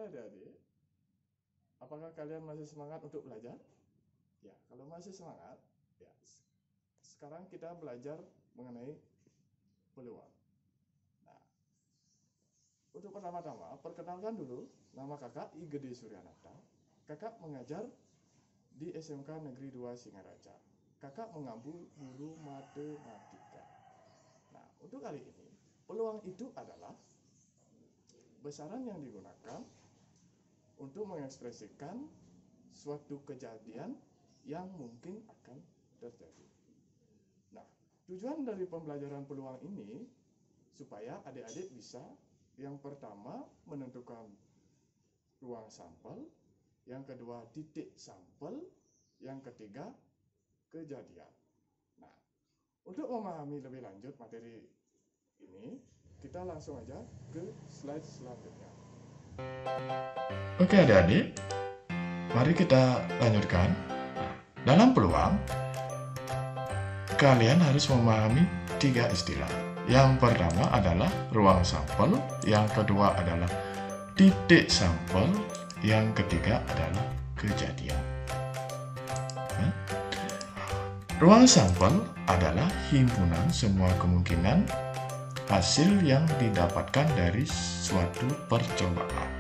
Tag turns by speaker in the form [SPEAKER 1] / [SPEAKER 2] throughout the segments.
[SPEAKER 1] Adik-adik, apakah kalian masih semangat untuk belajar? Ya, kalau masih semangat, ya, sekarang kita belajar mengenai peluang. Nah, untuk pertama-tama, perkenalkan dulu, nama kakak I. Gede Suryanata. Kakak mengajar di SMK Negeri 2 Singaraja. Kakak mengambil guru matematika. Nah, untuk kali ini, peluang itu adalah besaran yang digunakan untuk mengekspresikan suatu kejadian yang mungkin akan terjadi. Nah, tujuan dari pembelajaran peluang ini supaya adik-adik bisa yang pertama menentukan ruang sampel, yang kedua titik sampel, yang ketiga kejadian. Nah, untuk memahami lebih lanjut materi ini, kita langsung aja ke slide selanjutnya.
[SPEAKER 2] Oke adik-adik, mari kita lanjutkan. Dalam peluang, kalian harus memahami 3 istilah. Yang pertama adalah ruang sampel, yang kedua adalah titik sampel, yang ketiga adalah kejadian. Ruang sampel adalah himpunan semua kemungkinan hasil yang didapatkan dari suatu percobaan.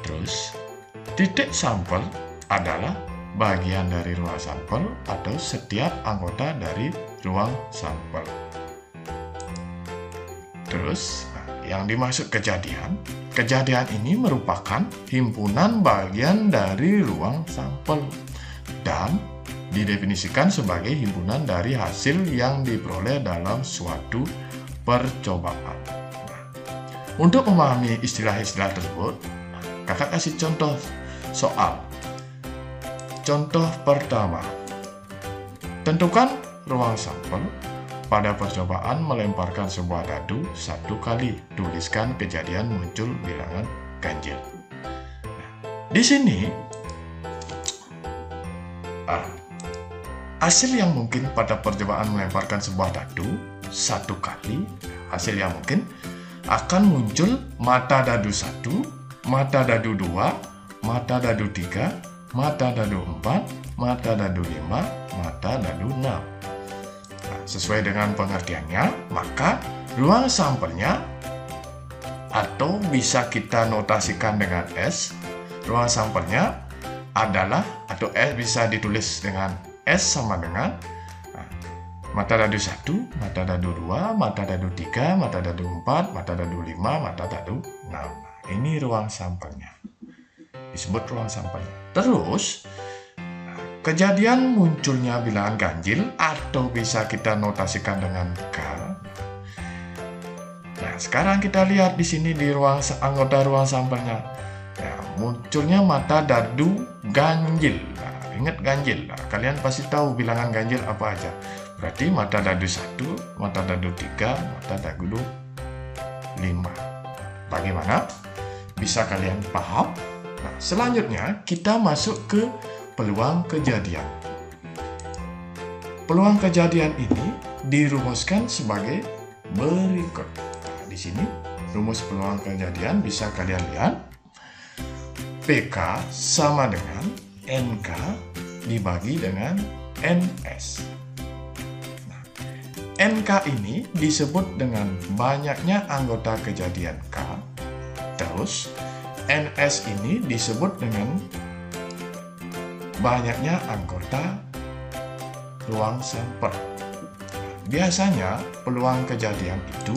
[SPEAKER 2] Terus, titik sampel adalah bagian dari ruang sampel atau setiap anggota dari ruang sampel. Terus, yang dimaksud kejadian ini merupakan himpunan bagian dari ruang sampel dan didefinisikan sebagai himpunan dari hasil yang diperoleh dalam suatu percobaan. Nah, untuk memahami istilah-istilah tersebut, kakak kasih contoh soal. Contoh pertama, tentukan ruang sampel pada percobaan melemparkan sebuah dadu 1 kali. Tuliskan kejadian muncul bilangan ganjil. Nah, di sini hasil yang mungkin pada percobaan melemparkan sebuah dadu 1 kali, hasil yang mungkin akan muncul mata dadu 1, mata dadu 2, mata dadu 3, mata dadu 4, mata dadu 5, mata dadu 6. Nah, sesuai dengan pengertiannya, maka ruang sampelnya atau bisa kita notasikan dengan S. Ruang sampelnya adalah atau S bisa ditulis dengan S sama dengan mata dadu 1, mata dadu 2, mata dadu 3, mata dadu 4, mata dadu 5, mata dadu 6. Ini ruang sampelnya. Disebut ruang sampelnya. Terus, kejadian munculnya bilangan ganjil atau bisa kita notasikan dengan K. Nah, sekarang kita lihat di sini di ruang anggota ruang sampelnya. Nah, munculnya mata dadu ganjil. Nah, ingat ganjil. Nah, kalian pasti tahu bilangan ganjil apa aja. Berarti mata dadu 1, mata dadu 3, mata dadu 5. Bagaimana? Bisa kalian paham? Nah, selanjutnya kita masuk ke peluang kejadian. Peluang kejadian ini dirumuskan sebagai berikut. Nah, di sini rumus peluang kejadian bisa kalian lihat. PK sama dengan NK dibagi dengan NS. Nah, NK ini disebut dengan banyaknya anggota kejadian K. Terus, NS ini disebut dengan banyaknya anggota ruang sampel. Biasanya peluang kejadian itu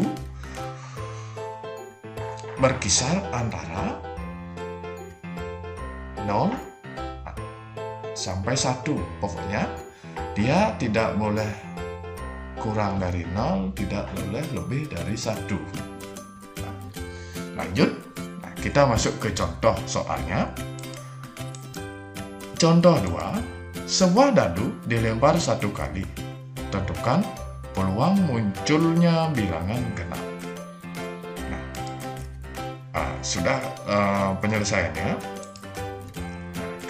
[SPEAKER 2] berkisar antara 0 sampai 1. Pokoknya dia tidak boleh kurang dari 0, tidak boleh lebih dari 1. Nah, lanjut. Kita masuk ke contoh soalnya. Contoh 2, sebuah dadu dilempar 1 kali. Tentukan peluang munculnya bilangan genap. sudah penyelesaiannya.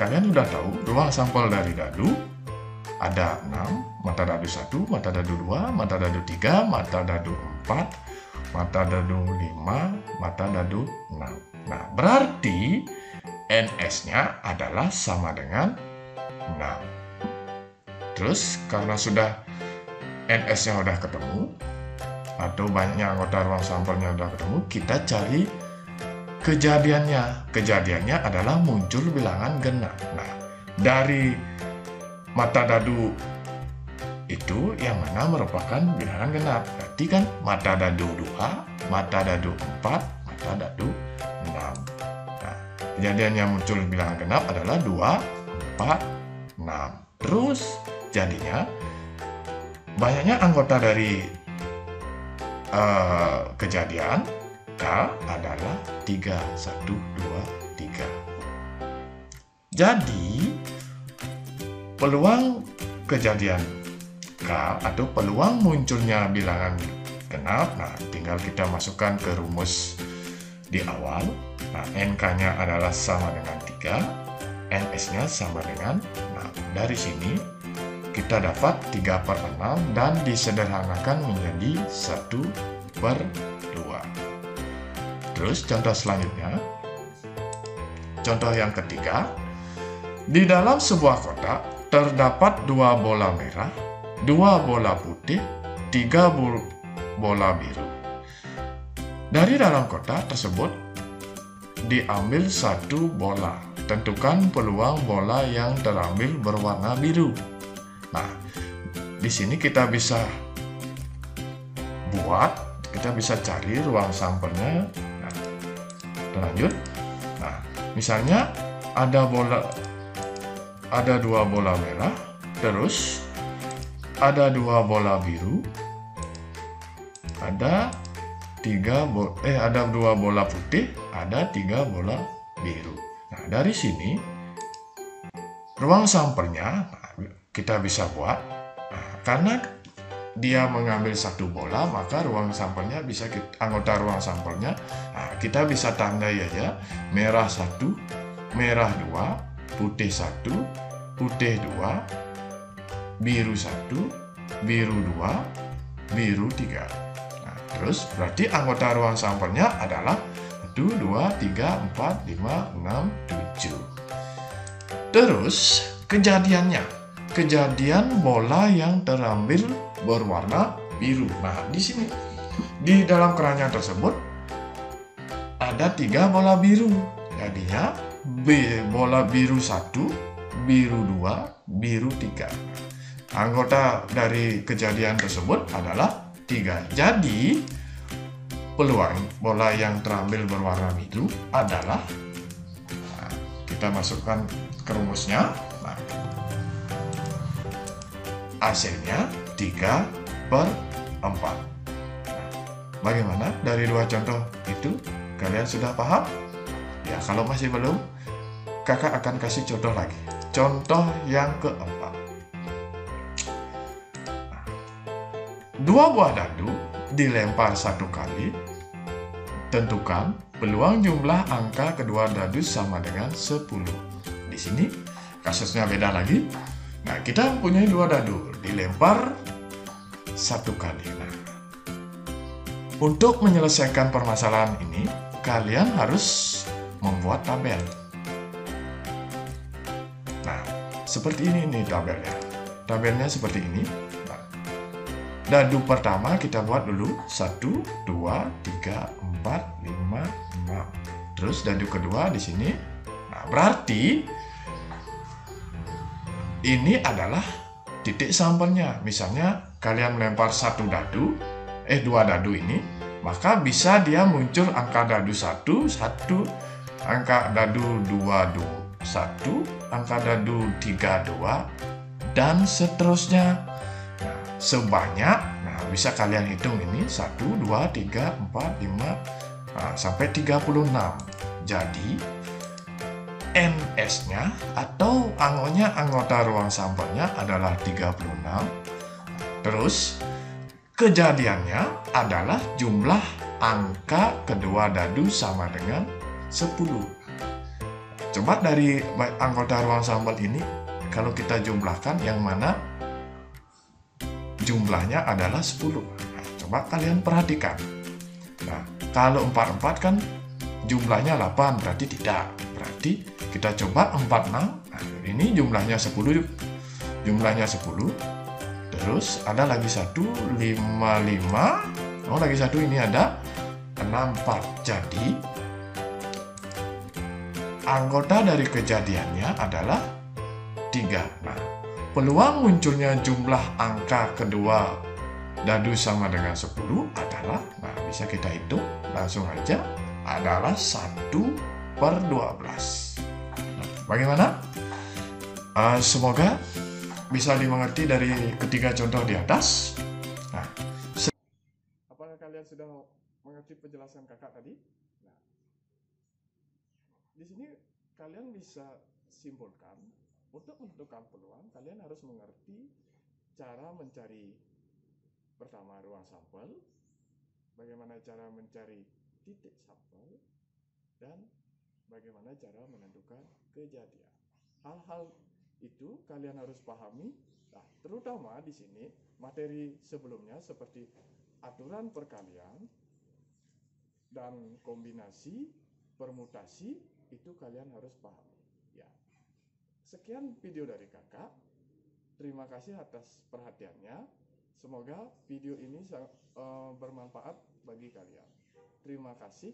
[SPEAKER 2] Kalian sudah tahu ruang sampel dari dadu ada 6, mata dadu 1, mata dadu 2, mata dadu 3, mata dadu 4, mata dadu 5, mata dadu 6. Nah, berarti NS-nya adalah sama dengan 6. Terus karena sudah NS-nya sudah ketemu, atau banyaknya anggota ruang sampelnya sudah ketemu, kita cari kejadiannya. Kejadiannya adalah muncul bilangan genap. Nah, dari mata dadu itu yang mana merupakan bilangan genap. Berarti kan mata dadu 2, mata dadu 4, mata dadu 6. Nah, kejadian yang muncul bilangan genap adalah 2, 4, 6. Terus jadinya banyaknya anggota dari kejadian K adalah 3, 1, 2, 3. Jadi peluang kejadian K atau peluang munculnya bilangan genap, nah tinggal kita masukkan ke rumus di awal. Nah, NK-nya adalah sama dengan 3, NS-nya sama dengan 6. Dari sini kita dapat 3/6 dan disederhanakan menjadi 1/2. Terus contoh selanjutnya, contoh yang ketiga, di dalam sebuah kotak terdapat 2 bola merah, 2 bola putih, 3 bola biru. Dari dalam kotak tersebut diambil 1 bola. Tentukan peluang bola yang terambil berwarna biru. Nah, di sini kita bisa cari ruang sampelnya. Nah, lanjut. Nah, misalnya ada 2 bola merah, terus ada 2 bola biru, ada 2 bola putih, ada 3 bola biru. Nah, dari sini ruang sampelnya kita bisa buat. Nah, karena dia mengambil 1 bola, maka ruang sampelnya anggota ruang sampelnya kita bisa tandai aja merah 1, merah 2, putih 1, putih 2, biru 1, biru 2, biru 3. Nah, terus berarti anggota ruang sampelnya adalah 1, 2, 3, 4, 5, 6, 7. Terus kejadian bola yang terambil berwarna biru. Nah, di sini di dalam keranjang tersebut ada 3 bola biru. Jadinya bola biru 1, biru 2, biru 3. Anggota dari kejadian tersebut adalah 3. Jadi peluang bola yang terambil berwarna biru adalah, kita masukkan ke rumusnya. Nah, hasilnya 3/4. Bagaimana dari 2 contoh itu? Kalian sudah paham? Ya, kalau masih belum, kakak akan kasih contoh lagi. Contoh yang keempat. 2 buah dadu dilempar 1 kali. Tentukan peluang jumlah angka kedua dadu sama dengan 10. Di sini kasusnya beda lagi. Nah, kita mempunyai 2 dadu dilempar 1 kali. Nah, untuk menyelesaikan permasalahan ini, kalian harus membuat tabel. Nah, seperti ini nih tabelnya. Tabelnya seperti ini. Nah, dadu pertama kita buat dulu 1, 2, 3, 4, 5, 6. Terus dadu kedua di sini. Nah, berarti ini adalah titik sampelnya. Misalnya kalian melempar 2 dadu ini, maka bisa dia muncul angka dadu 1, angka dadu 2, 1, angka dadu 3, 2, dan seterusnya. Nah, sebanyak, bisa kalian hitung ini 1, 2, 3, 4, 5, sampai 36. Jadi NS-nya atau anggota ruang sampelnya adalah 36. Terus kejadiannya adalah jumlah angka kedua dadu sama dengan 10. Coba dari anggota ruang sampel ini, kalau kita jumlahkan yang mana jumlahnya adalah 10. Nah, coba kalian perhatikan. Nah, kalau 44 kan jumlahnya 8, berarti tidak. Berarti kita coba 46. Nah, ini jumlahnya 10. Jumlahnya 10. Terus ada lagi satu 55. Oh, lagi satu ini ada 64. Jadi anggota dari kejadiannya adalah 3. Nah, peluang munculnya jumlah angka kedua dadu sama dengan 10 adalah, nah bisa kita hitung langsung aja, adalah 1/12. Nah, bagaimana? Semoga bisa dimengerti dari ketiga contoh di atas. Nah,
[SPEAKER 1] apakah kalian sudah mengerti penjelasan kakak tadi? Nah, di sini kalian bisa simpulkan, untuk menentukan peluang kalian harus mengerti cara mencari pertama ruang sampel, bagaimana cara mencari titik sampel, dan bagaimana cara menentukan kejadian. Hal-hal itu kalian harus pahami. Nah, terutama di sini materi sebelumnya seperti aturan perkalian dan kombinasi, permutasi, itu kalian harus pahami. Ya. Sekian video dari kakak. Terima kasih atas perhatiannya. Semoga video ini bermanfaat bagi kalian. Terima kasih.